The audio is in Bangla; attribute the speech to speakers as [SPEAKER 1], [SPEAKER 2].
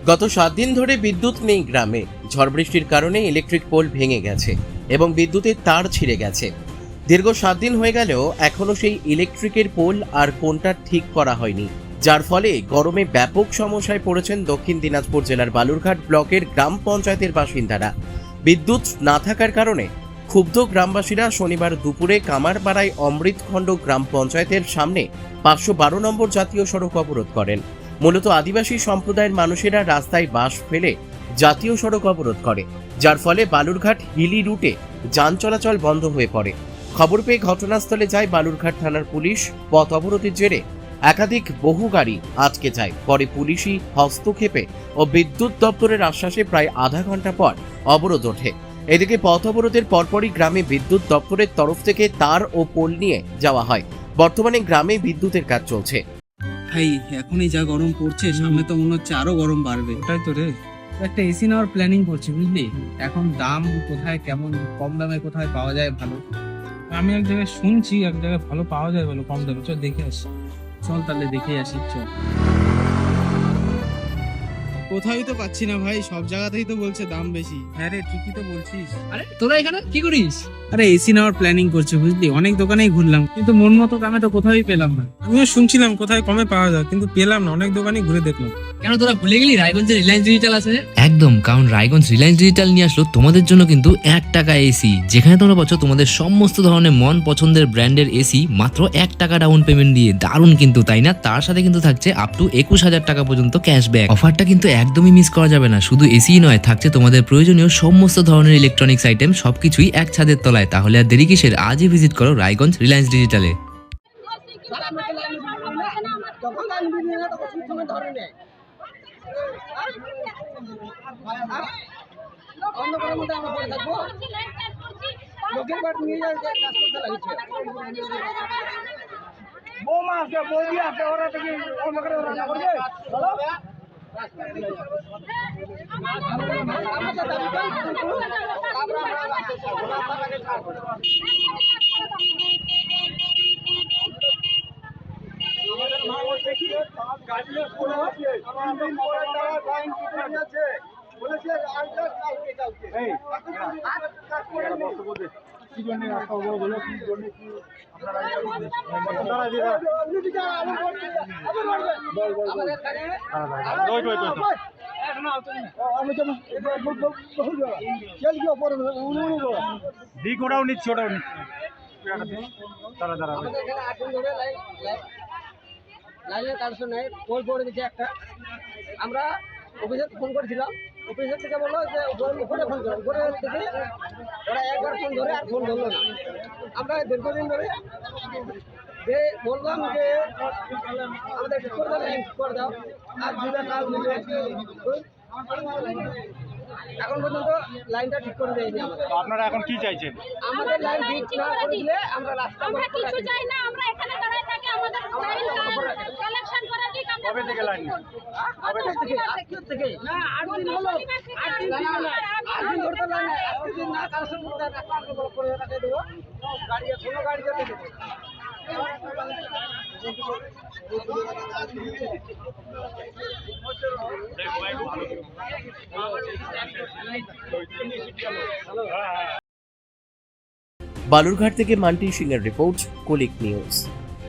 [SPEAKER 1] গত 7 দিন ধরে বিদ্যুৎ নেই গ্রামে। ঝড় বৃষ্টির কারণে ইলেকট্রিক পোল ভেঙে গেছে এবং বিদ্যুতের তার ছিঁড়ে গেছে। দীর্ঘ 7 দিন হয়ে গেলেও এখনো সেই ইলেকট্রিকের পোল আর কোনটা ঠিক করা হয়নি, যার ফলে গরমে ব্যাপক সমস্যায় পড়েছেন দক্ষিণ দিনাজপুর জেলার বালুরঘাট ব্লকের গ্রাম পঞ্চায়েতের বাসিন্দারা। বিদ্যুৎ না থাকার কারণে ক্ষুব্ধ গ্রামবাসীরা শনিবার দুপুরে কামারপাড়ায় অমৃতখণ্ড গ্রাম পঞ্চায়েতের সামনে 512 নম্বর জাতীয় সড়ক অবরোধ করেন। মূলত আদিবাসী সম্প্রদায়ের মানুষেরা রাস্তায় বাঁশ ফেলে জাতীয় সড়ক অবরোধ করে, যার ফলে বালুরঘাট হিলি রুটে যান চলাচল বন্ধ হয়ে পড়ে। খবর পেয়ে ঘটনাস্থলে যায় বালুরঘাট থানার পুলিশ। পথ অবরোধের জেরে একাধিক বহু গাড়ি আটকে যায়। পরে পুলিশি হস্তক্ষেপে ও বিদ্যুৎ দপ্তরের আশ্বাসে প্রায় আধা ঘন্টা পর অবরোধ ওঠে। এদিকে পথ অবরোধের পরপরই গ্রামে বিদ্যুৎ দপ্তরের তরফ থেকে তার ও পোল নিয়ে যাওয়া হয়। বর্তমানে গ্রামে বিদ্যুতের কাজ চলছে।
[SPEAKER 2] ভাই এখনই যা গরম পড়ছে, সামনে তো মনে হচ্ছে আরো গরম বাড়বে।
[SPEAKER 3] ওটাই তো রে,
[SPEAKER 2] একটা এসি নেওয়ার প্ল্যানিং করছি, বুঝলি? এখন দাম কোথায় কেমন, কম দামে কোথায় পাওয়া যায় ভালো।
[SPEAKER 3] আমি এক জায়গায় শুনছি এক জায়গায় ভালো পাওয়া যায়, ভালো কম দামে। চল দেখে আসি।
[SPEAKER 2] চল তাহলে দেখে আসি, চল। কোথায় তো পাচ্ছি না ভাই, সব জায়গাতেই তো বলছে দাম বেশি।
[SPEAKER 3] হ্যাঁ রে, ঠিকই তো বলছিস।
[SPEAKER 2] আরে তোরা এখানে কি করিস? আরে এসি নেওয়ার প্ল্যানিং করছি, বুঝলি? অনেক দোকানেই ঘুরলাম, কিন্তু মন মতো দামে তো কোথাওই পেলাম না।
[SPEAKER 3] আমিও শুনছিলাম কোথায় কমে পাওয়া যায়, কিন্তু পেলাম না। অনেক দোকানই ঘুরে দেখলাম।
[SPEAKER 2] কেন তোরা ভুলে গেলি রায়গঞ্জে রিলায়েন্স ডিজিটাল আছে?
[SPEAKER 4] একদম, কারণ রায়গঞ্জ রিলায়েন্স ডিজিটাল নিয়ে আসলো তোমাদের জন্য কিন্তু 1 টাকা এসি, যেখানে তোমরা পাচ্ছ তোমাদের সমস্ত ধরনের মন পছন্দের ব্র্যান্ডের এসি মাত্র 1 টাকা ডাউন পেমেন্ট দিয়ে। দারুণ কিন্তু, তাই না? তার সাথে কিন্তু থাকছে আপ টু 21,000 টাকা পর্যন্ত ক্যাশব্যাক। অফারটা কিন্তু একদমই মিস করা যাবে না। শুধু এসি নয়, থাকছে তোমাদের প্রয়োজনীয় সমস্ত ধরনের ইলেকট্রনিক্স আইটেম, সবকিছুই এক ছাদের তলায়। তাহলে আর দেরি কিসের? আজই ভিজিট করো রায়গঞ্জ রিলায়েন্স ডিজিটালে।
[SPEAKER 5] অন্ধকারের মধ্যে আমরা পড়ে থাকবো, লোকের বাড়ি নিয়ে যাওয়ার কাজ করতে লাগছে। বৌমা আছে, বৌদি আছে, ওরা থেকে অন্ধকারে রান্না করবে।
[SPEAKER 3] ওটাও নিচ্ছি, ওটাও নিচ্ছি।
[SPEAKER 5] লাইনের কানেকশন নেই, পোল পড়ে দিচ্ছে একটা। আমরা অফিসে ফোন করেছিলাম, অফিসের থেকে বললো যে উপরে ফোন করো। উপরে থেকে ওরা একবার ফোন ধরে আর ফোন ধরলো না। আমরা দীর্ঘদিন ধরে যে বললাম যে আমাদের ঠিক করে দাও, ঠিক করে দাও, আর দুটা কাজ মিলে এখন পর্যন্ত লাইনটা ঠিক করে দেয়নি আমাদের।
[SPEAKER 3] আপনারা এখন কি চাইছেন?
[SPEAKER 5] আমাদের লাইন ঠিক না করে দিলে আমরা রাস্তা
[SPEAKER 6] কিছু চাই না, আমরা এখানে দাঁড়ায় থাকি। আমাদের কালেকশন করা ঠিক।
[SPEAKER 3] কবে থেকে লাইন?
[SPEAKER 5] কবে থেকে? আজকে থেকে না, 8 দিন হলো। 8 দিন ধরে তো লাইন, আজকে দিন না কালেকশন করতে একটা ব্লক করে রাখতে দেবো। গাড়ি কোনো গাড়ি যেতে দেবে।
[SPEAKER 1] বালুরঘাট থেকে মান্টি সিং এর রিপোর্ট, কুলিক নিউজ।